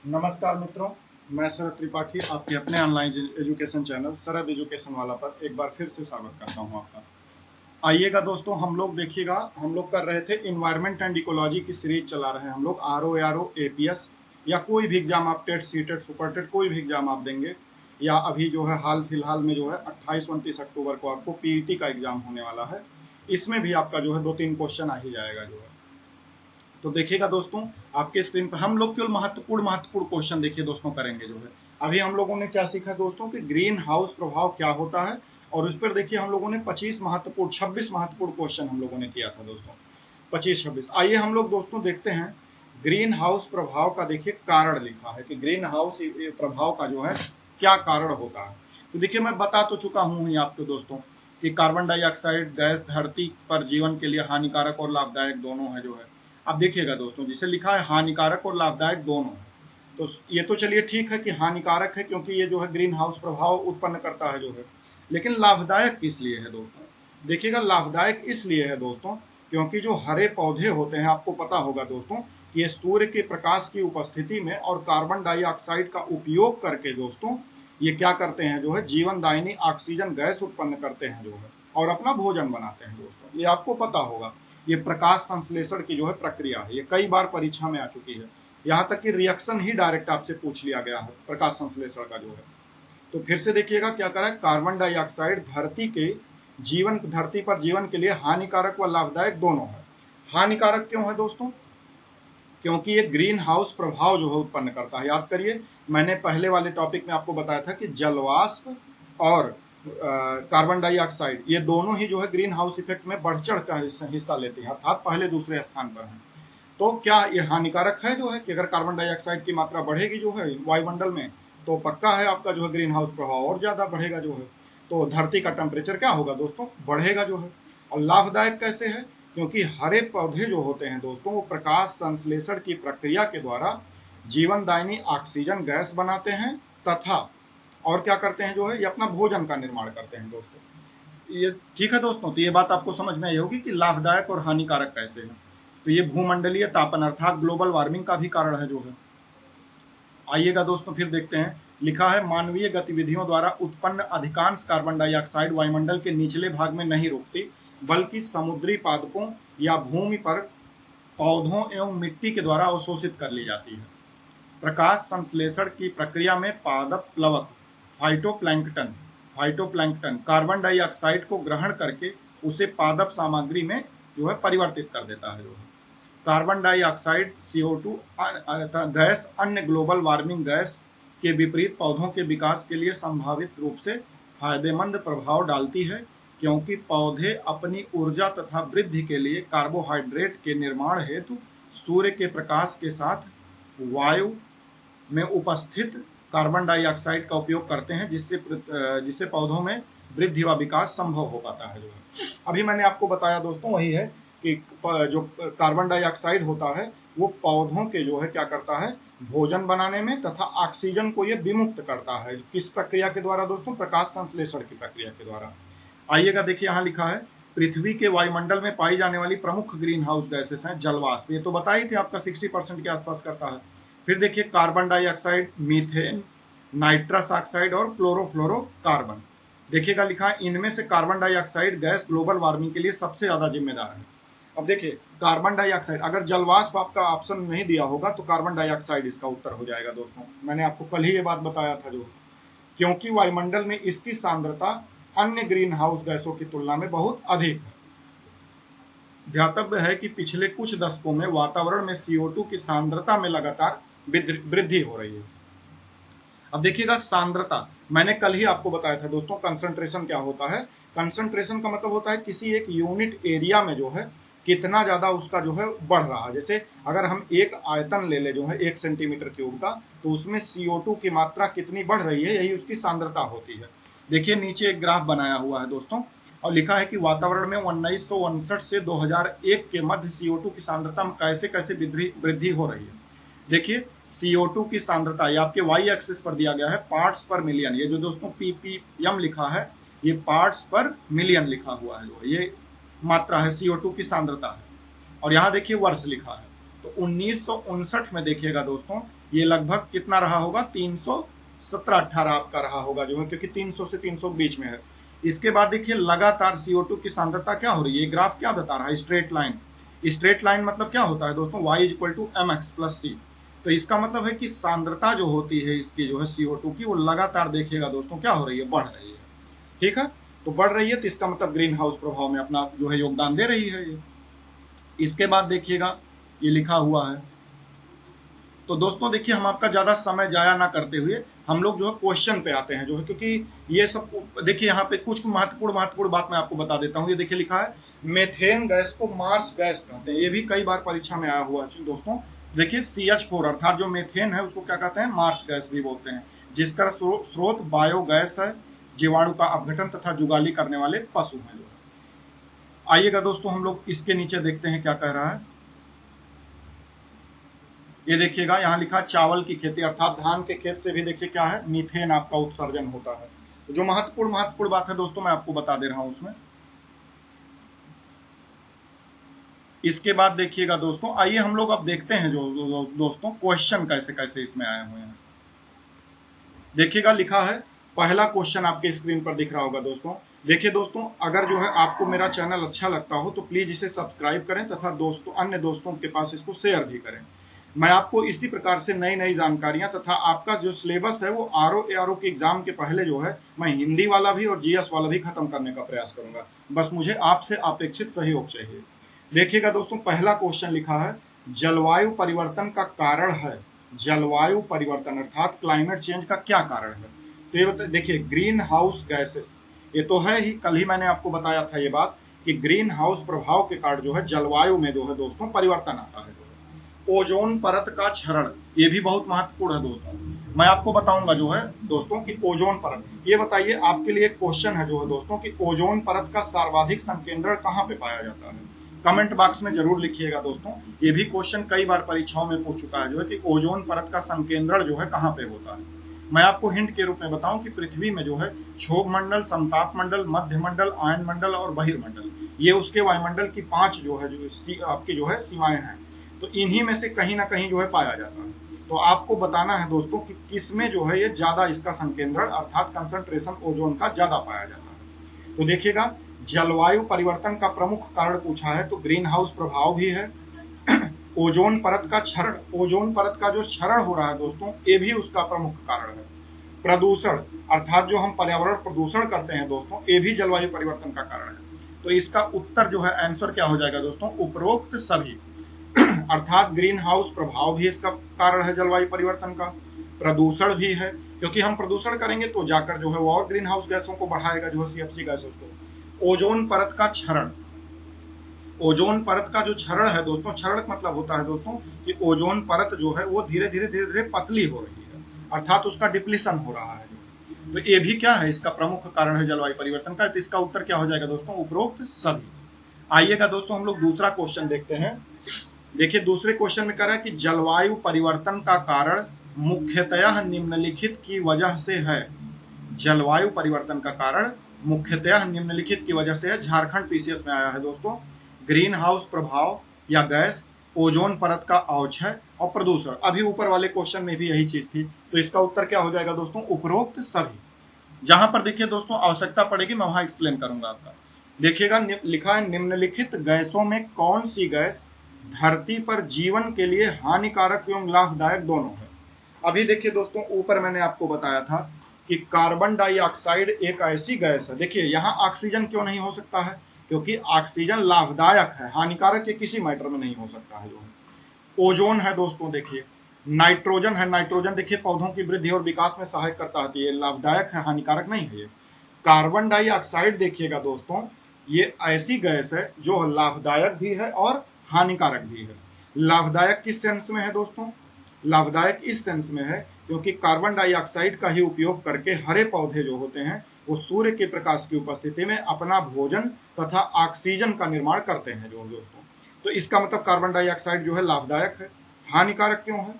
नमस्कार मित्रों, मैं शरद त्रिपाठी आपके अपने ऑनलाइन एजुकेशन चैनल शरद एजुकेशन वाला पर एक बार फिर से स्वागत करता हूं आपका। आइएगा दोस्तों, हम लोग देखिएगा, हम लोग कर रहे थे इन्वायरमेंट एंड इकोलॉजी की सीरीज चला रहे हैं हम लोग। आर ओ एपीएस या कोई भी एग्जाम आप TET C TET super TET कोई भी एग्जाम आप देंगे, या अभी जो है हाल फिलहाल में जो है 28-29 अक्टूबर को आपको पीईटी का एग्जाम होने वाला है। इसमें भी आपका जो है 2-3 क्वेश्चन आ ही जाएगा जो है। तो देखिएगा दोस्तों, आपके स्क्रीन पर हम लोग केवल महत्वपूर्ण क्वेश्चन देखिए दोस्तों करेंगे जो है। अभी हम लोगों ने क्या सीखा दोस्तों कि ग्रीन हाउस प्रभाव क्या होता है, और उस पर देखिए हम लोगों ने 26 महत्वपूर्ण क्वेश्चन हम लोगों ने किया था दोस्तों। 25-26 आइए हम लोग दोस्तों देखते हैं। ग्रीन हाउस प्रभाव का देखिए कारण लिखा है कि ग्रीन हाउस प्रभाव का जो है क्या कारण होता है। तो देखिए मैं बता तो चुका हूँ ही आपको दोस्तों कि कार्बन डाइऑक्साइड गैस धरती पर जीवन के लिए हानिकारक और लाभदायक दोनों है जो है। अब देखिएगा दोस्तों, जिसे लिखा है हानिकारक और लाभदायक दोनों है, तो ये तो चलिए ठीक है कि हानिकारक है क्योंकि ये जो है ग्रीन हाउस प्रभाव उत्पन्न करता है जो है। लेकिन लाभदायक किस लिए है दोस्तों? देखिएगा, लाभदायक इसलिए है दोस्तों क्योंकि जो हरे पौधे होते हैं, आपको पता होगा दोस्तों कि ये सूर्य के प्रकाश की उपस्थिति में और कार्बन डाइऑक्साइड का उपयोग करके दोस्तों ये क्या करते हैं जो है, जीवन दायिनी ऑक्सीजन गैस उत्पन्न करते हैं जो है, और अपना भोजन बनाते हैं दोस्तों। ये आपको पता होगा, ये प्रकाश संश्लेषण की जो है प्रक्रिया है, ये कई बार परीक्षा में आ चुकी है। यहाँ तक कि रिएक्शन ही डायरेक्ट आपसे पूछ लिया गया है प्रकाश संश्लेषण का जो है। तो फिर से देखिएगा क्या करा है, कार्बन डाइऑक्साइड धरती पर जीवन के लिए हानिकारक व लाभदायक दोनों है। हानिकारक क्यों है दोस्तों? क्योंकि ये ग्रीन हाउस प्रभाव जो है उत्पन्न करता है। याद करिए, मैंने पहले वाले टॉपिक में आपको बताया था कि जलवाष्प और कार्बन डाइऑक्साइड ये दोनों ही जो है ग्रीन हाउस इफेक्ट में बढ़ चढ़ कर हिस्सा लेते हैं, अर्थात पहले दूसरे स्थान पर हैं। तो क्या ये हानिकारक है जो है कि अगर कार्बन डाइऑक्साइड की मात्रा बढ़ेगी जो है वायुमंडल में, तो पक्का है आपका जो है ग्रीन हाउस प्रभाव और ज्यादा बढ़ेगा जो है। तो धरती का टेम्परेचर क्या होगा दोस्तों? बढ़ेगा जो है। और लाभदायक कैसे है? क्योंकि हरे पौधे जो होते हैं दोस्तों, वो प्रकाश संश्लेषण की प्रक्रिया के द्वारा जीवन दायिनी ऑक्सीजन गैस बनाते हैं, तथा और क्या करते हैं जो है, ये अपना भोजन का निर्माण करते हैं दोस्तों। ये ठीक है दोस्तों, तो ये बात आपको समझ में आई होगी कि लाभदायक और हानिकारक कैसे है। तो ये भूमंडलीय तापन अर्थात ग्लोबल वार्मिंग का भी कारण है जो है। आइएगा दोस्तों फिर देखते हैं, लिखा है मानवीय गतिविधियों द्वारा उत्पन्न अधिकांश कार्बन डाइऑक्साइड वायुमंडल के निचले भाग में नहीं रुकती, बल्कि समुद्री पादपों या भूमि पर पौधों एवं मिट्टी के द्वारा अवशोषित कर ली जाती है। प्रकाश संश्लेषण की प्रक्रिया में पादप प्लवक फाइटोप्लैंक्टन कार्बन डाइऑक्साइड को ग्रहण करके उसे पादप सामग्री में जो है परिवर्तित कर देता है जो है। कार्बन डाइऑक्साइड CO2 गैस अन्य ग्लोबल वार्मिंग गैस के विपरीत पौधों के विकास के लिए संभावित रूप से फायदेमंद प्रभाव डालती है, क्योंकि पौधे अपनी ऊर्जा तथा वृद्धि के लिए कार्बोहाइड्रेट के निर्माण हेतु सूर्य के प्रकाश के साथ वायु में उपस्थित कार्बन डाइऑक्साइड का उपयोग करते हैं, जिससे पौधों में वृद्धि व विकास संभव हो पाता है जो है। अभी मैंने आपको बताया दोस्तों वही है कि जो कार्बन डाइऑक्साइड होता है वो पौधों के जो है क्या करता है, भोजन बनाने में, तथा ऑक्सीजन को ये विमुक्त करता है। किस प्रक्रिया के द्वारा दोस्तों? प्रकाश संश्लेषण की प्रक्रिया के द्वारा। आइएगा देखिए, यहाँ लिखा है पृथ्वी के वायुमंडल में पाई जाने वाली प्रमुख ग्रीन हाउस गैसेस हैं जलवाष्प, ये तो बता ही थे आपका 60% के आसपास करता है। फिर देखिए carbon dioxide, methane, nitrous oxide और क्लोरोफ्लोरोकार्बन। देखिएगा लिखा है इनमें से carbon dioxide gas global warming के लिए सबसे ज्यादा जिम्मेदार है। अब देखिए कार्बन डाइऑक्साइड, अगर जलवाष्प आपका ऑप्शन नहीं दिया होगा तो कार्बन डाइऑक्साइड इसका उत्तर हो जाएगा दोस्तों। मैंने आपको कल ही ये बात बताया था जो, क्योंकि वायुमंडल में इसकी सांद्रता अन्य ग्रीन हाउस गैसों की तुलना में बहुत अधिक है। ध्यातव्य है कि पिछले कुछ दशकों में वातावरण में CO2 की सांद्रता में लगातार वृद्धि हो रही है। अब देखिएगा सांद्रता, मैंने कल ही आपको बताया था दोस्तों कंसंट्रेशन क्या होता है। कंसंट्रेशन का मतलब होता है किसी एक यूनिट एरिया में जो है कितना ज्यादा उसका जो है बढ़ रहा है। जैसे अगर हम एक आयतन ले ले जो है 1 सेंटीमीटर क्यूब का, तो उसमें CO2 की मात्रा कितनी बढ़ रही है, यही उसकी सांद्रता होती है। देखिए नीचे एक ग्राफ बनाया हुआ है दोस्तों, और लिखा है कि वातावरण में 1959 से 2001 के मध्य CO2 की सांद्रता में कैसे कैसे वृद्धि हो रही है। देखिए CO2 की सांद्रता ये आपके वाई एक्सिस पर दिया गया है, पार्ट्स पर मिलियन। ये जो दोस्तों ppm लिखा है, ये पार्ट्स पर मिलियन लिखा हुआ है, ये मात्रा है, CO2 की सांद्रता है। और यहाँ देखिए वर्ष लिखा है। तो 1959 में देखिएगा दोस्तों ये लगभग कितना रहा होगा, 317-18 आपका रहा होगा जो है, क्योंकि 300 से 300 के बीच में है। इसके बाद देखिए लगातार CO2 की सांद्रता क्या हो रही है, ग्राफ क्या बता रहा है, स्ट्रेट लाइन। स्ट्रेट लाइन मतलब क्या होता है दोस्तों, y = mx + c। तो इसका मतलब है कि सांद्रता जो होती है इसकी जो है CO2 की, वो लगातार देखिएगा दोस्तों क्या हो रही है, बढ़ रही है। ठीक है, तो बढ़ रही है तो इसका मतलब ग्रीन हाउस प्रभाव में अपना जो है योगदान दे रही है ये। इसके बाद देखिएगा ये लिखा हुआ है। तो दोस्तों देखिए हम आपका ज्यादा समय जाया ना करते हुए हम लोग जो है क्वेश्चन पे आते हैं जो है, क्योंकि ये सब देखिए यहाँ पे कुछ महत्वपूर्ण बात मैं आपको बता देता हूँ। ये देखिए लिखा है मेथेन गैस को मार्स गैस कहते हैं, ये भी कई बार परीक्षा में आया हुआ है दोस्तों। देखिए CH4 अर्थात जो मेथेन है उसको क्या कहते हैं, मार्स गैस भी बोलते हैं, जिसका स्रोत बायोगैस है, जीवाणु का अपघटन तथा जुगाली करने वाले पशु हैं। आइएगा दोस्तों हम लोग इसके नीचे देखते हैं क्या कह रहा है। ये देखिएगा यहाँ लिखा चावल की खेती अर्थात धान के खेत से भी देखिए क्या है, मीथेन आपका उत्सर्जन होता है। तो जो महत्वपूर्ण बात है दोस्तों मैं आपको बता दे रहा हूं उसमें। इसके बाद देखिएगा दोस्तों, आइए हम लोग अब देखते हैं जो दोस्तों क्वेश्चन कैसे कैसे इसमें आए हुए हैं। देखिएगा लिखा है, पहला क्वेश्चन आपके स्क्रीन पर दिख रहा होगा दोस्तों। देखिए दोस्तों, अगर जो है आपको मेरा चैनल अच्छा लगता हो तो प्लीज इसे सब्सक्राइब करें तथा अन्य दोस्तों के पास इसको शेयर भी करें। मैं आपको इसी प्रकार से नई जानकारियां तथा आपका जो सिलेबस है वो ARO के एग्जाम के पहले जो है मैं हिंदी वाला भी और GS वाला भी खत्म करने का प्रयास करूंगा। बस मुझे आपसे अपेक्षित सहयोग चाहिए। देखिएगा दोस्तों, पहला क्वेश्चन लिखा है जलवायु परिवर्तन का कारण है, जलवायु परिवर्तन अर्थात क्लाइमेट चेंज का क्या कारण है। तो ये देखिए ग्रीन हाउस गैसेस, ये तो है ही, कल ही मैंने आपको बताया था ये बात कि ग्रीन हाउस प्रभाव के कारण जो है जलवायु में जो है दोस्तों परिवर्तन आता है। ओजोन परत का क्षरण, ये भी बहुत महत्वपूर्ण है दोस्तों। मैं आपको बताऊंगा जो है दोस्तों कि ओजोन परत, ये बताइए आपके लिए क्वेश्चन है जो है दोस्तों कि ओजोन परत का सर्वाधिक संकेंद्रण कहाँ पे पाया जाता है। कमेंट बॉक्स में जरूर लिखिएगा दोस्तों, ये भी क्वेश्चन कई बार परीक्षाओं में पूछ चुका है जो है कि ओजोन परत का संकेंद्रण जो है कहाँ पे होता है। मैं आपको हिंट के रूप में बताऊं कि पृथ्वी में जो है क्षोभ मंडल, समताप मंडल, मध्य मंडल, आयन मंडल और बहिर्मंडल, ये उसके वायुमंडल की 5 जो है जो आपकी जो है सीमाएं हैं। तो इन्हीं में से कहीं ना कहीं जो है पाया जाता है। तो आपको बताना है दोस्तों कि किसमें जो है ये ज्यादा इसका संकेंद्रण अर्थात कंसंट्रेशन ओजोन का ज्यादा पाया जाता है। तो देखिएगा जलवायु परिवर्तन का प्रमुख कारण पूछा है तो ग्रीन हाउस प्रभाव भी है, ओजोन परत का क्षरण, ओजोन परत का जो क्षरण हो रहा है दोस्तों ये भी उसका प्रमुख कारण है। प्रदूषण अर्थात जो हम पर्यावरण प्रदूषण करते हैं दोस्तों, ये भी जलवायु परिवर्तन का कारण है। तो इसका उत्तर जो है आंसर क्या हो जाएगा दोस्तों, उपरोक्त सभी अर्थात ग्रीन हाउस प्रभाव भी इसका कारण है जलवायु परिवर्तन का, प्रदूषण भी है क्योंकि हम प्रदूषण करेंगे तो जाकर जो है वो और ग्रीन हाउस गैसों को बढ़ाएगा जो है CFC गैसों को। ओजोन परत का क्षरण, ओजोन परत का जो क्षरण है दोस्तों, क्षरण मतलब होता है दोस्तों कि ओजोन परत जो है वो धीरे धीरे पतली हो रही है अर्थात उसका डिप्लीशन हो रहा है। तो ये भी क्या है, इसका प्रमुख कारण है जलवायु परिवर्तन का। तो इसका उत्तर क्या हो जाएगा दोस्तों, उपरोक्त सभी। आइएगा दोस्तों हम लोग दूसरा क्वेश्चन देखते हैं। देखिए दूसरे क्वेश्चन में कह रहा है कि जलवायु परिवर्तन का कारण मुख्यतः निम्नलिखित की वजह से है, जलवायु परिवर्तन का कारण मुख्यतः निम्नलिखित की वजह से है। झारखंड PCS में आया है दोस्तों, ग्रीन हाउस प्रभाव या गैस, ओजोन परत का अवक्षय और प्रदूषण। अभी ऊपर वाले क्वेश्चन में भी यही चीज थी। तो इसका उत्तर क्या हो जाएगा दोस्तों, उपरोक्त सभी। जहां पर देखिए दोस्तों आवश्यकता पड़ेगी मैं वहां एक्सप्लेन करूंगा आपका। देखिएगा लिखा है निम्नलिखित गैसों में कौन सी गैस धरती पर जीवन के लिए हानिकारक एवं लाभदायक दोनों है। अभी देखिए दोस्तों ऊपर मैंने आपको बताया था कि कार्बन डाइऑक्साइड एक ऐसी गैस है, देखिए यहाँ ऑक्सीजन क्यों नहीं हो सकता है, क्योंकि ऑक्सीजन लाभदायक है, हानिकारक के किसी मैटर में नहीं हो सकता है जो है। ओजोन है दोस्तों, देखिए नाइट्रोजन है, नाइट्रोजन देखिए पौधों की वृद्धि और विकास में सहायक करता है, ये लाभदायक है, हानिकारक नहीं है ये। कार्बन डाइऑक्साइड देखिएगा दोस्तों ये ऐसी गैस है जो लाभदायक भी है और हानिकारक भी है। लाभदायक किस सेंस में है दोस्तों, लाभदायक इस सेंस में है क्योंकि कार्बन डाइऑक्साइड का ही उपयोग करके हरे पौधे जो होते हैं वो सूर्य के प्रकाश की उपस्थिति में अपना भोजन तथा ऑक्सीजन का निर्माण करते हैं जो दोस्तों। तो इसका मतलब कार्बन डाइऑक्साइड जो है लाभदायक है। हानिकारक क्यों है,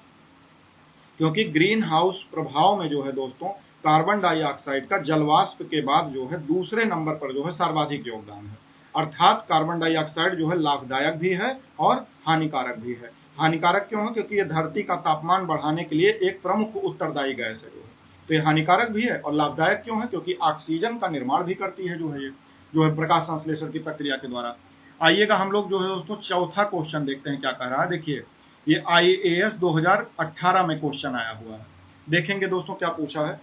क्योंकि ग्रीन हाउस प्रभाव में जो है दोस्तों कार्बन डाइऑक्साइड का जलवाष्प के बाद जो है दूसरे नंबर पर जो है सर्वाधिक योगदान है। अर्थात कार्बन डाइऑक्साइड जो है लाभदायक भी है और हानिकारक भी है। हानिकारक क्यों है? क्योंकि ये धरती का तापमान बढ़ाने के लिए एक प्रमुख उत्तरदायी गैस है जो है, तो ये हानिकारक भी है। और लाभदायक क्यों है? क्योंकि ऑक्सीजन का निर्माण भी करती है जो है ये, जो है प्रकाश संश्लेषण की प्रक्रिया के द्वारा। आइएगा हम लोग जो है दोस्तों चौथा क्वेश्चन देखते हैं क्या कह रहा है। देखिए ये IAS 2018 में क्वेश्चन आया हुआ है। देखेंगे दोस्तों क्या पूछा है।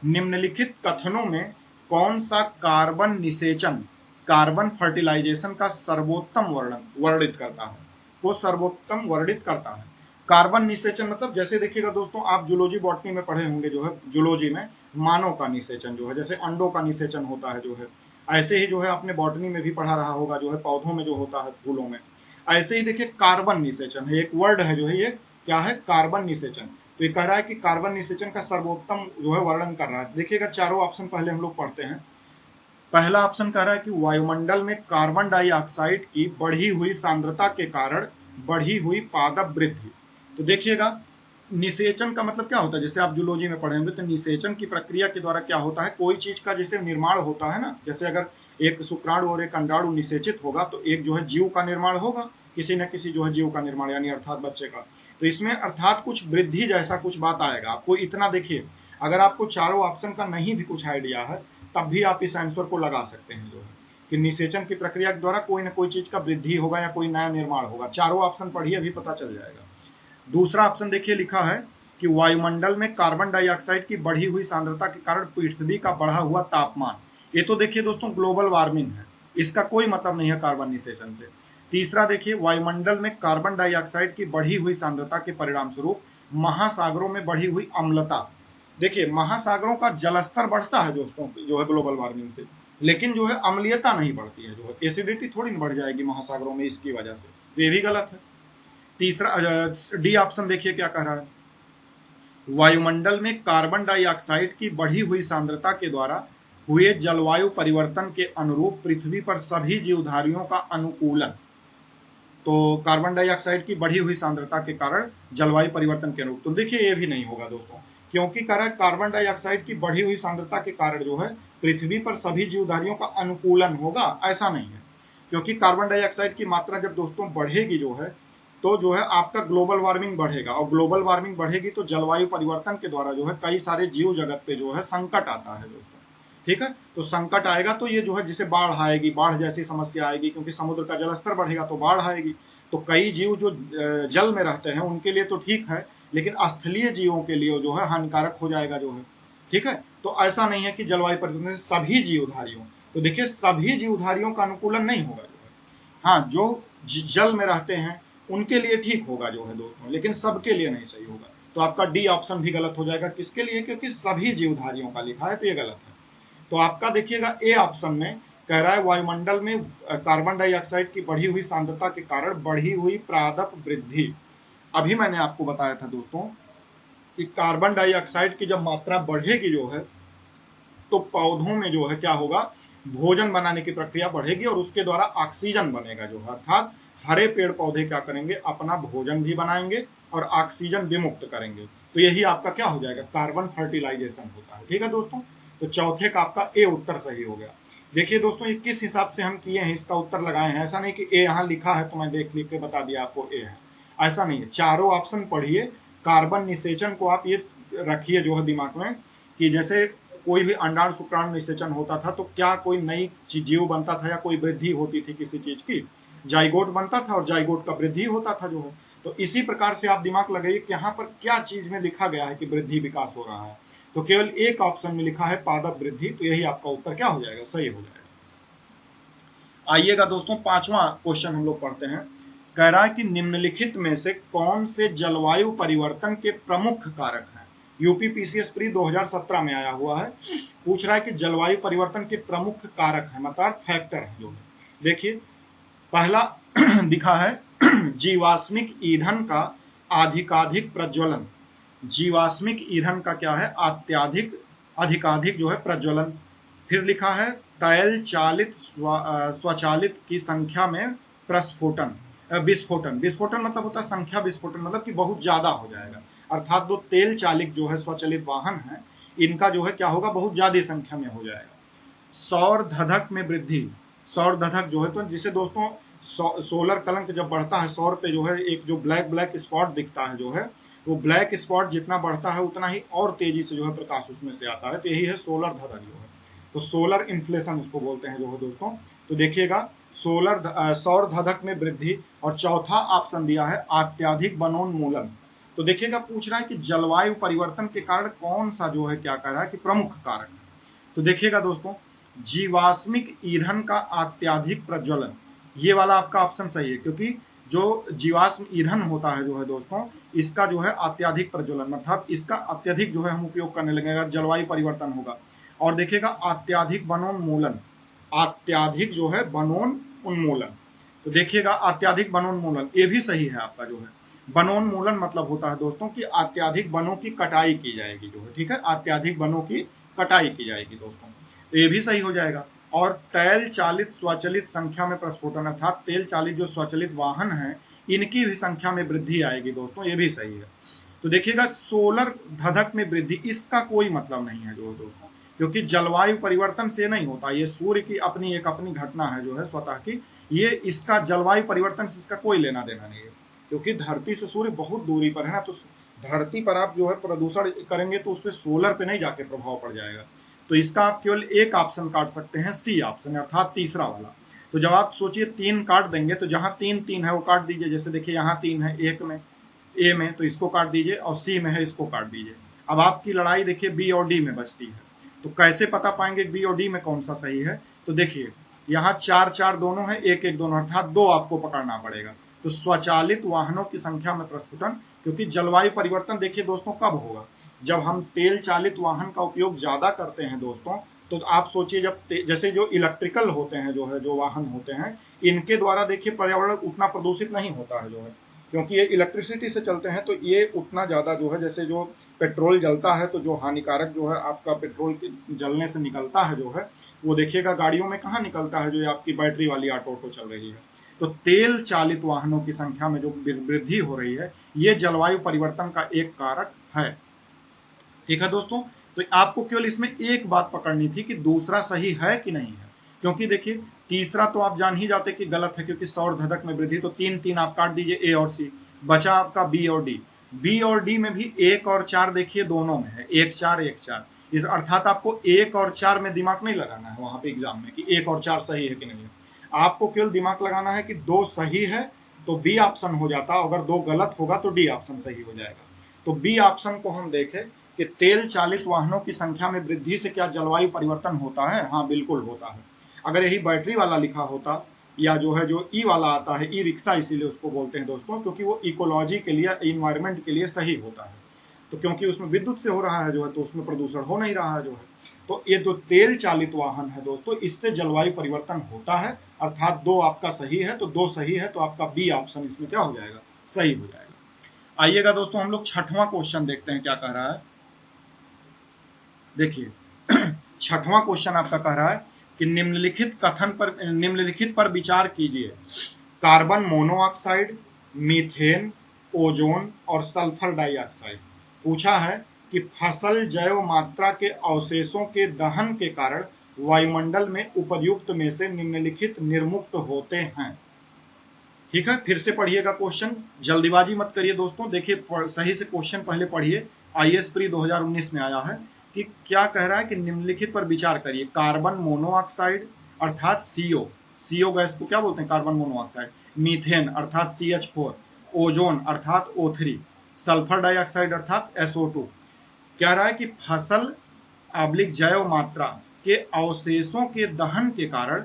निम्नलिखित कथनों में कौन सा कार्बन निषेचन, कार्बन फर्टिलाइजेशन का सर्वोत्तम वर्णित करता है? वो सर्वोत्तम वर्णित करता है। कार्बन निषेचन मतलब जैसे देखिएगा दोस्तों, आप जूलॉजी बॉटनी में पढ़े होंगे जो है, जूलॉजी में मानव का निषेचन जो है, जैसे अंडों का निषेचन होता है जो है, ऐसे ही जो है आपने बॉटनी में भी पढ़ा रहा होगा जो है, पौधों में जो होता है, फूलों में। ऐसे ही देखिए कार्बन निषेचन है, एक वर्ड है जो है, ये क्या है? कार्बन निषेचन। तो ये कह रहा है कि कार्बन निषेचन का सर्वोत्तम जो है वर्णन कर रहा है। देखिएगा चारों ऑप्शन पहले हम लोग पढ़ते हैं। पहला ऑप्शन कह रहा है कि वायुमंडल में कार्बन डाइऑक्साइड की बढ़ी हुई सांद्रता के कारण बढ़ी हुई पादप वृद्धि। तो देखिएगा निषेचन का मतलब क्या होता है, जैसे आप जूलॉजी में पढ़ेंगे तो निषेचन की प्रक्रिया के द्वारा क्या होता है, कोई चीज का जैसे निर्माण होता है ना, जैसे अगर एक शुक्राणु और एक अंडाणु निषेचित होगा तो एक जो है जीव का निर्माण होगा, किसी न किसी जो है जीव का निर्माण, यानी अर्थात बच्चे का। तो इसमें अर्थात कुछ वृद्धि जैसा कुछ बात आएगा। आपको इतना देखिए, अगर आपको चारों ऑप्शन का नहीं भी कुछ आइडिया है तब भी आप इस आंसर को लगा सकते हैं जो है कि निषेचन की प्रक्रिया के द्वारा कोई ना कोई चीज का वृद्धि होगा या कोई नया निर्माण होगा। चारों ऑप्शन पढ़िए, अभी पता चल जाएगा। दूसरा ऑप्शन देखिए लिखा है कि वायुमंडल में कार्बन डाइऑक्साइड की बढ़ी हुई सांद्रता के कारण पृथ्वी का बढ़ा हुआ तापमान। ये तो देखिए दोस्तों ग्लोबल वार्मिंग है, इसका कोई मतलब नहीं है कार्बन निषेचन से। तीसरा देखिए वायुमंडल में कार्बन डाइऑक्साइड की बढ़ी हुई सांद्रता के परिणाम स्वरूप महासागरों में बढ़ी हुई अम्लता। देखिए महासागरों का जलस्तर बढ़ता है दोस्तों जो है ग्लोबल वार्मिंग से, लेकिन जो है अम्लीयता नहीं बढ़ती है, जो है एसिडिटी थोड़ी नहीं बढ़ जाएगी महासागरों में इसकी वजह से, तो ये भी गलत है। तीसरा डी ऑप्शन देखिए क्या कह रहा है, वायुमंडल में कार्बन डाइऑक्साइड की बढ़ी हुई सांद्रता के द्वारा हुए जलवायु परिवर्तन के अनुरूप पृथ्वी पर सभी जीवधारियों का अनुकूलन। तो कार्बन डाइऑक्साइड की बढ़ी हुई सांद्रता के कारण जलवायु परिवर्तन के अनुरूप, तो देखिए ये भी नहीं होगा दोस्तों, क्योंकि कह रहा है कार्बन डाइऑक्साइड की बढ़ी हुई सांद्रता के कारण जो है पृथ्वी पर सभी जीवधारियों का अनुकूलन होगा, ऐसा नहीं है। क्योंकि कार्बन डाइऑक्साइड की मात्रा जब दोस्तों बढ़ेगी जो है, तो जो है आपका ग्लोबल वार्मिंग बढ़ेगा, और ग्लोबल वार्मिंग बढ़ेगी तो जलवायु परिवर्तन के द्वारा जो है कई सारे जीव जगत पे जो है संकट आता है दोस्तों। ठीक है, तो संकट आएगा तो ये जो है जिसे बाढ़ आएगी, बाढ़ जैसी समस्या आएगी, क्योंकि समुद्र का जलस्तर बढ़ेगा तो बाढ़ आएगी। तो कई जीव जो जल में रहते हैं उनके लिए तो ठीक है, लेकिन स्थलीय जीवों के लिए जो है हानिकारक हो जाएगा जो है। ठीक है, तो ऐसा नहीं है कि जलवायु परिवर्तन से सभी जीवधारियों, तो देखिए सभी जीवधारियों का अनुकूलन नहीं होगा जो है। हाँ, जो जल में रहते हैं उनके लिए ठीक होगा जो है दोस्तों, लेकिन सबके लिए नहीं सही होगा। तो आपका डी ऑप्शन भी गलत हो जाएगा। किसके लिए? क्योंकि सभी जीवधारियों का लिखा है तो ये गलत है। तो आपका देखिएगा ए ऑप्शन में कह रहा है वायुमंडल में कार्बन डाइऑक्साइड की बढ़ी हुई सांद्रता के कारण बढ़ी हुई पादप वृद्धि। अभी मैंने आपको बताया था दोस्तों कि कार्बन डाइऑक्साइड की जब मात्रा बढ़ेगी जो है तो पौधों में जो है क्या होगा, भोजन बनाने की प्रक्रिया बढ़ेगी और उसके द्वारा ऑक्सीजन बनेगा जो है, अर्थात हरे पेड़ पौधे क्या करेंगे, अपना भोजन भी बनाएंगे और ऑक्सीजन भी मुक्त करेंगे। तो यही आपका क्या हो जाएगा, कार्बन फर्टिलाइजेशन होता है। ठीक है दोस्तों, तो चौथे का आपका ए उत्तर सही हो गया। देखिए दोस्तों ये किस हिसाब से हम किए हैं, इसका उत्तर लगाए हैं। ऐसा नहीं कि ए यहाँ लिखा है तो मैं देख लिख के बता दिया आपको ए है, ऐसा नहीं है। चारों ऑप्शन पढ़िए, कार्बन निषेचन को आप ये रखिए जो है दिमाग में कि जैसे कोई भी अंडाणु शुक्राणु निषेचन होता था तो क्या कोई नई जीव बनता था या कोई वृद्धि होती थी किसी चीज की, जाइगोट बनता था और जाइगोट का वृद्धि होता था जो है। तो इसी प्रकार से आप दिमाग लगाइए कि यहाँ पर क्या चीज में लिखा गया है कि वृद्धि विकास हो रहा है, तो केवल एक ऑप्शन में लिखा है पादप वृद्धि, तो यही आपका उत्तर क्या हो जाएगा, सही हो जाएगा। आइएगा दोस्तों पांचवा क्वेश्चन हम लोग पढ़ते हैं। कह रहा है कि निम्नलिखित में से कौन से जलवायु परिवर्तन के प्रमुख कारक हैं। यूपी पीसीएस प्री 2017 में आया हुआ है, पूछ रहा है कि जलवायु परिवर्तन के प्रमुख कारक है, मतलब फैक्टर है जो है। देखिए पहला दिखा है जीवाश्मिक ईंधन का अधिकाधिक प्रज्वलन। जीवाश्मिक ईंधन का क्या है, अत्यधिक अधिकाधिक जो है प्रज्वलन। फिर लिखा है तैल चालित स्वचालित की संख्या में प्रस्फोटन, विस्फोटन। विस्फोटन मतलब होता है संख्या, विस्फोटन मतलब कि बहुत ज्यादा हो जाएगा, अर्थात जो तेल चालित जो है स्वचालित वाहन है इनका जो है क्या होगा, बहुत ज्यादा संख्या में हो जाएगा। सौर धधक में वृद्धि। सौर धधक जो है तो जिसे दोस्तों सोलर कलंक जब बढ़ता है सौर पे जो है एक जो ब्लैक ब्लैक स्पॉट दिखता है जो है, वो ब्लैक स्पॉट जितना बढ़ता है उतना ही और तेजी से जो है प्रकाश उसमें से आता है। तो यही है सोलर धधक जो है, तो सोलर इन्फ्लेशन इसको बोलते हैं जो है दोस्तों। तो देखिएगा सौर धधक में वृद्धि, और चौथा ऑप्शन दिया है अत्यधिक वनोन्मूलन। तो देखिएगा पूछ रहा है कि जलवायु परिवर्तन के कारण कौन सा जो है क्या कह रहा है कि प्रमुख कारक है। तो देखिएगा दोस्तों, जीवाश्मिक ईंधन का अत्यधिक प्रज्वलन, ये वाला आपका ऑप्शन सही है, क्योंकि जो जीवाश्म ईंधन होता है जो है दोस्तों, इसका जो है अत्यधिक प्रज्वलन, मतलब इसका अत्यधिक जो है हम उपयोग करने लगेंगे अगर जलवायु परिवर्तन होगा। और देखिएगा अत्यधिक वनोन्मूलन, अत्यधिक जो है वनोन्मूलन, तो देखिएगा अत्यधिक वनोन्मूलन ये भी सही है आपका जो है। वनोन्मूलन मतलब होता है दोस्तों कि अत्यधिक वनों की कटाई की जाएगी जो है, ठीक है, अत्यधिक वनों की कटाई की जाएगी दोस्तों, तो ये भी सही हो जाएगा। और तेल चालित स्वचालित संख्या में प्रस्फोटन, अर्थात तेल चालित जो स्वचालित वाहन है इनकी भी संख्या में वृद्धि आएगी दोस्तों, ये भी सही है। तो देखिएगा सोलर धधक में वृद्धि, इसका कोई मतलब नहीं है जो दोस्तों, क्योंकि जलवायु परिवर्तन से नहीं होता, ये सूर्य की अपनी घटना है जो है स्वतः की, ये इसका जलवायु परिवर्तन से इसका कोई लेना देना नहीं है, क्योंकि धरती से सूर्य बहुत दूरी पर है ना, तो धरती पर आप जो है प्रदूषण करेंगे तो उस पर सोलर पे नहीं जाके प्रभाव पड़ जाएगा। तो इसका आप केवल एक ऑप्शन काट सकते हैं, सी ऑप्शन, अर्थात तीसरा वाला। तो जब आप सोचिए 3 काट देंगे तो जहां 3 है वो काट दीजिए, जैसे देखिए यहाँ 3 है, एक में ए में तो इसको काट दीजिए, और सी में है इसको काट दीजिए। अब आपकी लड़ाई देखिए बी और डी में बचती है, तो कैसे पता पाएंगे बी और डी में कौन सा सही है। तो देखिए यहाँ 4 दोनों है, 1 दोनों, अर्थात 2 आपको पकड़ना पड़ेगा। तो स्वचालित वाहनों की संख्या में प्रस्फुटन, क्योंकि जलवायु परिवर्तन देखिए दोस्तों कब होगा, जब हम तेल चालित वाहन का उपयोग ज्यादा करते हैं दोस्तों। तो आप सोचिए जब जैसे जो इलेक्ट्रिकल होते हैं जो है, जो वाहन होते हैं, इनके द्वारा देखिए पर्यावरण उतना प्रदूषित नहीं होता है जो है, क्योंकि ये इलेक्ट्रिसिटी से चलते हैं, तो ये उतना ज़्यादा जो है, जैसे जो पेट्रोल जलता है तो जो हानिकारक जो है आपका पेट्रोल के जलने से निकलता है जो है, वो देखिएगा गाड़ियों में कहाँ निकलता है, जो आपकी बैटरी वाली ऑटो चल रही है। तो तेल चालित वाहनों की संख्या में जो वृद्धि हो रही है, ये जलवायु परिवर्तन का एक कारक है। ठीक है दोस्तों, तो आपको केवल इसमें एक बात पकड़नी थी कि दूसरा सही है कि नहीं है, क्योंकि देखिए तीसरा तो आप जान ही जाते कि गलत है, क्योंकि सौर धधक में वृद्धि, तो 3 आप काट दीजिए, ए और सी, बचा आपका बी और डी। बी और डी में भी 1 और 4 देखिए दोनों में है, 1 4 1 4, इस अर्थात आपको 1 और 4 में दिमाग नहीं लगाना है वहां पे एग्जाम में कि 1 और 4 सही है कि नहीं है, आपको केवल दिमाग लगाना है कि 2 सही है तो बी ऑप्शन हो जाता, अगर 2 गलत होगा तो डी ऑप्शन सही हो जाएगा। तो बी ऑप्शन को हम देखें कि तेल चालित वाहनों की संख्या में वृद्धि से क्या जलवायु परिवर्तन होता है, हाँ बिल्कुल होता है। अगर यही बैटरी वाला लिखा होता, या जो है जो ई वाला आता है, ई रिक्शा इसीलिए उसको बोलते हैं दोस्तों, क्योंकि वो इकोलॉजी के लिए, इन्वायरमेंट के लिए सही होता है, तो क्योंकि उसमें विद्युत से हो रहा है जो है, तो उसमें प्रदूषण हो नहीं रहा है जो है। तो ये जो तेल चालित वाहन है दोस्तों, इससे जलवायु परिवर्तन होता है, अर्थात 2 आपका सही है, तो 2 सही है, तो आपका बी ऑप्शन इसमें क्या हो जाएगा, सही हो जाएगा। आइएगा दोस्तों हम लोग 6वां क्वेश्चन देखते हैं क्या कह रहा है। देखिए 6वां क्वेश्चन आपका कह रहा है कि निम्नलिखित पर विचार कीजिए, कार्बन मोनोऑक्साइड, मीथेन, ओजोन और सल्फर डाइऑक्साइड। पूछा है कि फसल जैव मात्रा के अवशेषों के दहन के कारण वायुमंडल में उपर्युक्त में से निम्नलिखित निर्मुक्त होते हैं। ठीक है, फिर से पढ़िएगा क्वेश्चन, जल्दीबाजी मत करिए दोस्तों, देखिए सही से क्वेश्चन पहले पढ़िए, आईएएस प्री 2019 में आया है कि क्या कह रहा है कि निम्नलिखित पर विचार करिए, कार्बन मोनोऑक्साइड अर्थात सीओ गैस को क्या बोलते हैं, कार्बन मोनोऑक्साइड, मीथेन अर्थात CH4, ओजोन अर्थात O3, सल्फर डाइऑक्साइड अर्थात SO2। कह रहा है कि फसल जैव मात्रा के अवशेषों के दहन के कारण,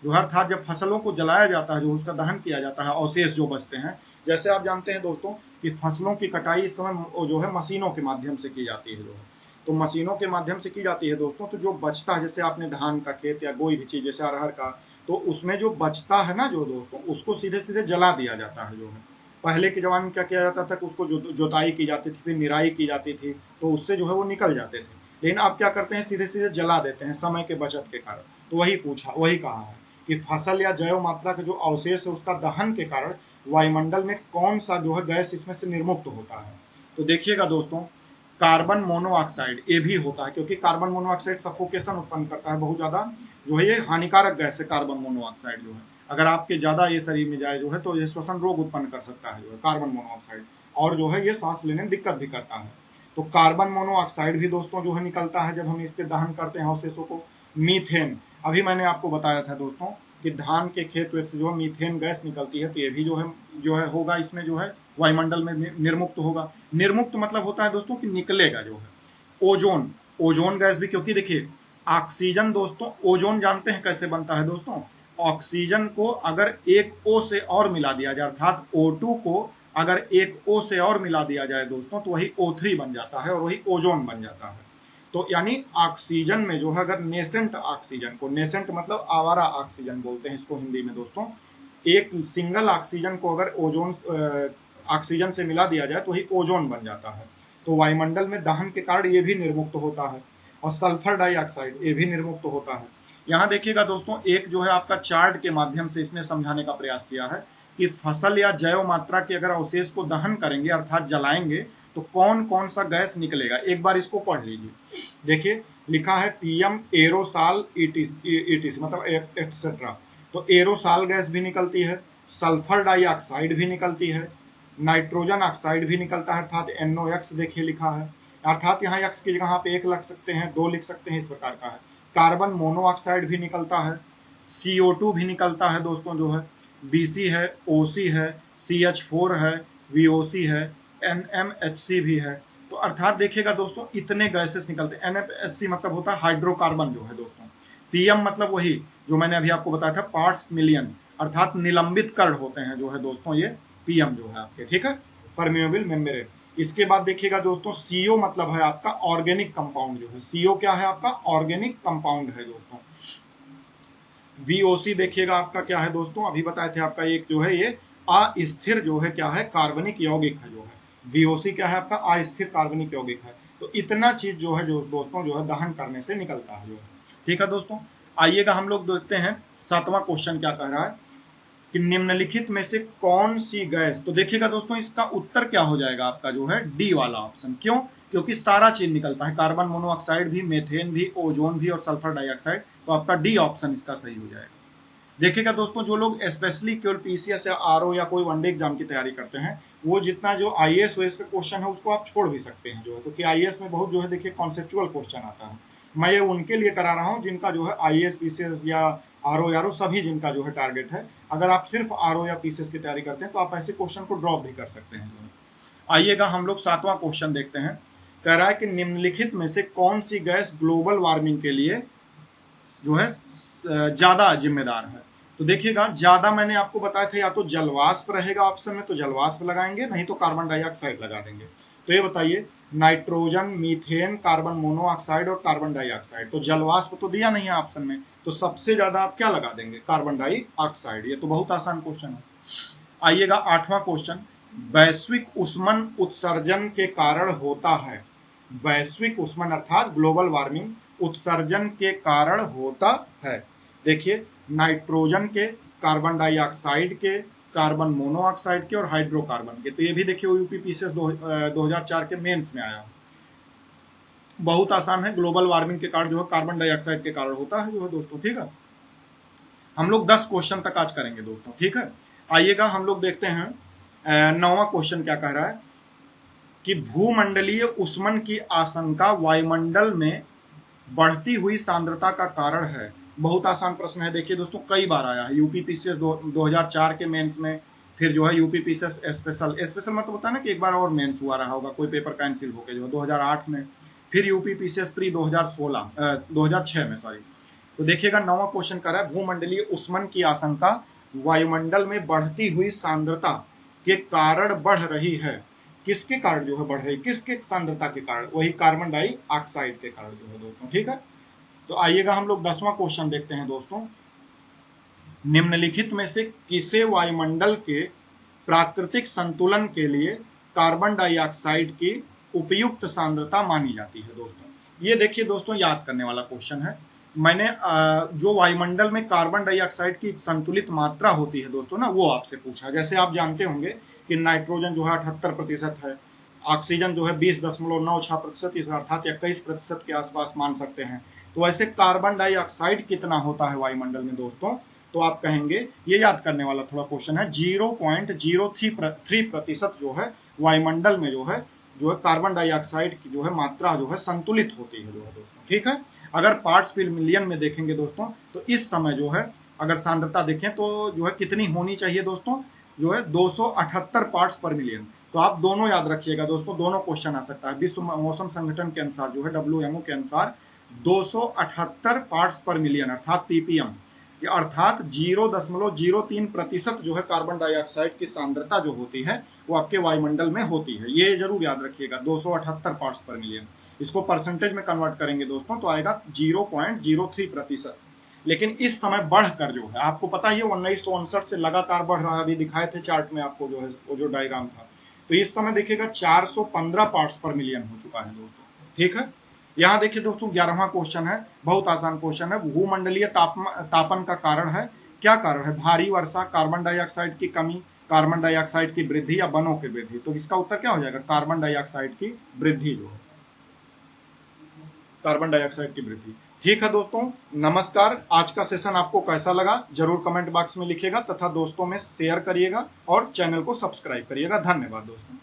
जो अर्थात जब फसलों को जलाया जाता है, जो उसका दहन किया जाता है, अवशेष जो बचते हैं, जैसे आप जानते हैं दोस्तों कि फसलों की कटाई इस समय जो है मशीनों के माध्यम से की जाती है, जो है तो मशीनों के माध्यम से की जाती है दोस्तों। तो जो बचता है, जैसे आपने धान का खेत या कोई भी चीज़ जैसे अरहर का, तो उसमें जो बचता है ना जो दोस्तों, उसको सीधे सीधे जला दिया जाता है जो है। पहले के ज़माने में क्या किया जाता था कि उसको जोताई की जाती थी, फिर निराई की जाती थी, तो उससे जो है वो निकल जाते थे। लेकिन आप क्या करते हैं, सीधे सीधे जला देते हैं समय के बचत के कारण। तो वही कहा है कि फसल या जैव मात्रा के जो अवशेष है उसका दहन के कारण वायुमंडल में कौन सा जो है गैस इसमें से निर्मुक्त होता है। तो देखिएगा दोस्तों, कार्बन मोनोऑक्साइड ये भी होता है, क्योंकि कार्बन मोनोऑक्साइड सफोकेशन उत्पन्न करता है बहुत ज्यादा, जो है ये हानिकारक गैस है कार्बन मोनोऑक्साइड जो है। अगर आपके ज़्यादा ये शरीर में जाए जो है तो ये श्वसन रोग उत्पन्न कर सकता है जो है कार्बन मोनोऑक्साइड, और जो है ये सांस लेने में दिक्कत भी करता है। तो कार्बन मोनोऑक्साइड भी दोस्तों जो है निकलता है जब हम इसके दहन करते हैं अवशेषों को। मीथेन, अभी मैंने आपको बताया था दोस्तों कि धान के खेत वेत से जो है मीथेन गैस निकलती है, तो ये भी जो है होगा इसमें जो है वायुमंडल में निर्मुक्त होगा। निर्मुक्त मतलब होता है दोस्तों कि निकलेगा जो है। ओजोन, ओजोन गैस भी, क्योंकि देखिए ऑक्सीजन दोस्तों, ओजोन जानते हैं कैसे बनता है दोस्तों, ऑक्सीजन को अगर एक O से और मिला दिया जाए अर्थात O2 को अगर एक O से और मिला दिया जाए दोस्तों तो वही O3 बन जाता है और वही ओजोन बन जाता है। तो यानी ऑक्सीजन में जो है अगर नेसेंट ऑक्सीजन को, नेसेंट मतलब आवारा ऑक्सीजन बोलते हैं इसको हिंदी में दोस्तों, एक सिंगल ऑक्सीजन को अगर ओजोन ऑक्सीजन से मिला दिया जाए तो वही ओजोन बन जाता है। तो वायुमंडल में दहन के कारण ये भी निर्मुक्त होता है। और सल्फर डाइऑक्साइड ये भी निर्मुक्त होता है। यहाँ देखिएगा दोस्तों, एक जो है आपका चार्ट के माध्यम से इसने समझाने का प्रयास किया है कि फसल या जैव मात्रा के अगर अवशेष को दहन करेंगे अर्थात जलाएंगे तो कौन कौन सा गैस निकलेगा। एक बार इसको पढ़ लीजिए। देखिए लिखा है पीएम एरोसाल इटिस मतलब एक्सेट्रा। तो एरोसाल गैस भी निकलती है, सल्फर डाइऑक्साइड भी निकलती है, नाइट्रोजन ऑक्साइड भी निकलता है अर्थात NOx देखिए लिखा है, अर्थात यहाँ x की जगह आप 1 लिख सकते हैं, 2 लिख सकते हैं, इस प्रकार का है। कार्बन मोनोऑक्साइड भी निकलता है, CO2 भी निकलता है दोस्तों जो है, BC है, OC है, CH4 है, VOC है, NMHC भी है। तो अर्थात देखिएगा दोस्तों इतने गैसेस निकलते हैं। NMHC मतलब होता है हाइड्रोकार्बन जो है दोस्तों। PM मतलब वही जो मैंने अभी आपको बताया था पार्ट्स मिलियन, अर्थात निलंबित कण होते हैं जो है दोस्तों ये PM जो है आपके, ठीक है, परमिएबल मेम्ब्रेन। इसके बाद देखिएगा दोस्तों CO मतलब है आपका ऑर्गेनिक कंपाउंड जो है, CO क्या है आपका ऑर्गेनिक कंपाउंड है दोस्तों। VOC देखिएगा आपका क्या है दोस्तों, अभी बताए थे आपका एक जो है ये अस्थिर जो है क्या है कार्बनिक यौगिक है जो है। VOC क्या है आपका अस्थिर कार्बनिक यौगिक है। तो इतना चीज जो है जो दोस्तों जो है दहन करने से निकलता है जो है, ठीक है दोस्तों। आइएगा हम लोग देखते हैं 7वां क्वेश्चन क्या कह रहा है कि निम्नलिखित में से कौन सी गैस, तो देखिएगा दोस्तों इसका उत्तर क्या हो जाएगा आपका जो है डी वाला ऑप्शन। क्यों? क्योंकि सारा चीज निकलता है, कार्बन मोनोऑक्साइड भी, मीथेन भी, ओजोन भी और सल्फर डाइऑक्साइड। तो आपका डी ऑप्शन इसका सही हो जाएगा। देखिएगा दोस्तों जो लोग स्पेशली केवल PCS या RO या कोई वनडे एग्जाम की तैयारी करते हैं वो जितना जो IAS OAS का क्वेश्चन है उसको आप छोड़ भी सकते हैं जो है, क्योंकि IAS में बहुत जो है देखिए कॉन्सेप्चुअल क्वेश्चन आता है। मैं ये उनके लिए करा रहा हूँ जिनका जो है IAS PCS या RO सभी जिनका जो है टारगेट है। अगर आप सिर्फ RO या PCS की तैयारी करते हैं तो आप ऐसे क्वेश्चन को ड्रॉप भी कर सकते हैं। आइएगा हम लोग 7वां क्वेश्चन देखते हैं। कह रहा है कि निम्नलिखित में से कौन सी गैस ग्लोबल वार्मिंग के लिए जो है ज्यादा जिम्मेदार है। तो देखिएगा ज्यादा मैंने आपको बताया था या तो जलवाष्प रहेगा ऑप्शन में तो जलवाष्प लगाएंगे, नहीं तो कार्बन डाइऑक्साइड लगा देंगे। तो ये बताइए नाइट्रोजन, मीथेन, कार्बन मोनोऑक्साइड और कार्बन डाइऑक्साइड। तो जलवाष्प तो दिया नहीं है ऑप्शन में, तो सबसे ज्यादा आप क्या लगा देंगे? Carbon dioxide. ये तो बहुत आसान क्वेश्चन है। आइएगा 8वां क्वेश्चन, वैश्विक ऊष्मन उत्सर्जन के कारण होता है। वैश्विक ऊष्मन अर्थात ग्लोबल वार्मिंग उत्सर्जन के कारण होता है। देखिए नाइट्रोजन के, कार्बन डाइऑक्साइड के, कार्बन मोनोऑक्साइड के और हाइड्रोकार्बन के। तो ये भी देखिए यूपी PCS 2004 के मेंस में आया। बहुत आसान है, ग्लोबल वार्मिंग के कारण जो है कार्बन डाइऑक्साइड के कारण होता है जो है दोस्तों, ठीक है। हम लोग 10 क्वेश्चन तक आज करेंगे दोस्तों, ठीक है। आइएगा हम लोग देखते हैं 9वां क्वेश्चन क्या कह रहा है कि भूमंडलीय ऊष्मन की आशंका वायुमंडल में बढ़ती हुई सांद्रता का कारण है। बहुत आसान प्रश्न है, देखिए दोस्तों कई बार आया है यूपी PCS 2004 के मेंस में, फिर जो है यूपी PCS स्पेशल मतलब होता है ना कि एक बार और मेंस हुआ रहा होगा, कोई पेपर कैंसिल होकर जो 2008 में, फिर यूपी PCS प्री 2006 में सॉरी। तो देखिएगा 9वां क्वेश्चन कर रहा है भूमंडलीय ऊष्मन की आशंका वायुमंडल में बढ़ती हुई सांद्रता के कारण बढ़ रही है। किसके कारण जो है बढ़ रही, किसके सांद्रता के कारण? वही कार्बन डाइऑक्साइड के कारण जो है दोस्तों, ठीक है। तो आइएगा हम लोग 10वां क्वेश्चन देखते हैं दोस्तों। निम्नलिखित में से किसे वायुमंडल के प्राकृतिक संतुलन के लिए कार्बन डाइऑक्साइड की उपयुक्त सांद्रता मानी जाती है दोस्तों? ये देखिए दोस्तों याद करने वाला क्वेश्चन है। मैंने जो वायुमंडल में कार्बन डाइऑक्साइड की संतुलित मात्रा होती है दोस्तों ना, वो आपसे पूछा। जैसे आप जानते होंगे कि नाइट्रोजन जो है 78% है, ऑक्सीजन जो है 20.96% अर्थात 21% के आसपास मान सकते हैं। तो वैसे कार्बन डाइऑक्साइड कितना होता है वायुमंडल में दोस्तों? तो आप कहेंगे, ये याद करने वाला थोड़ा क्वेश्चन है, 0.03% जो है वायुमंडल में जो है कार्बन डाइऑक्साइड की जो है मात्रा जो है संतुलित होती है जो है दोस्तों। ठीक है, अगर पार्ट्स पर मिलियन में देखेंगे दोस्तों तो इस समय जो है अगर सांद्रता देखें तो जो है कितनी होनी चाहिए दोस्तों, जो है 278 पार्ट्स पर मिलियन। तो आप दोनों याद रखिएगा दोस्तों, दोनों क्वेश्चन आ सकता है। विश्व मौसम संगठन के अनुसार जो है WMO के अनुसार 278 पार्ट्स पर मिलियन अर्थात ppm, अर्थात 0.03% जो है कार्बन डाइऑक्साइड की सांद्रता जो होती है वो आपके वायुमंडल में होती है। ये जरूर याद रखिएगा 278 पार्ट्स पर मिलियन। इसको परसेंटेज में कन्वर्ट करेंगे दोस्तों तो आएगा 0.03%। लेकिन इस समय बढ़कर जो है आपको पता ही है 1959 से लगातार बढ़ रहा है। अभी दिखाए थे चार्ट में आपको जो है वो जो डायग्राम था, तो इस समय देखिएगा 415 पार्ट्स पर मिलियन हो चुका है दोस्तों। ठीक है, यहाँ देखिए दोस्तों 11वां क्वेश्चन है, बहुत आसान क्वेश्चन है। भूमंडलीय तापन का कारण है, क्या कारण है? भारी वर्षा, कार्बन डाइऑक्साइड की कमी, कार्बन डाइऑक्साइड की वृद्धि या वनों की वृद्धि। तो इसका उत्तर क्या हो जाएगा? कार्बन डाइऑक्साइड की वृद्धि, जो है कार्बन डाइऑक्साइड की वृद्धि। ठीक है दोस्तों, नमस्कार। आज का सेशन आपको कैसा लगा जरूर कमेंट बॉक्स में लिखिएगा तथा दोस्तों में शेयर करिएगा और चैनल को सब्सक्राइब करिएगा। धन्यवाद दोस्तों।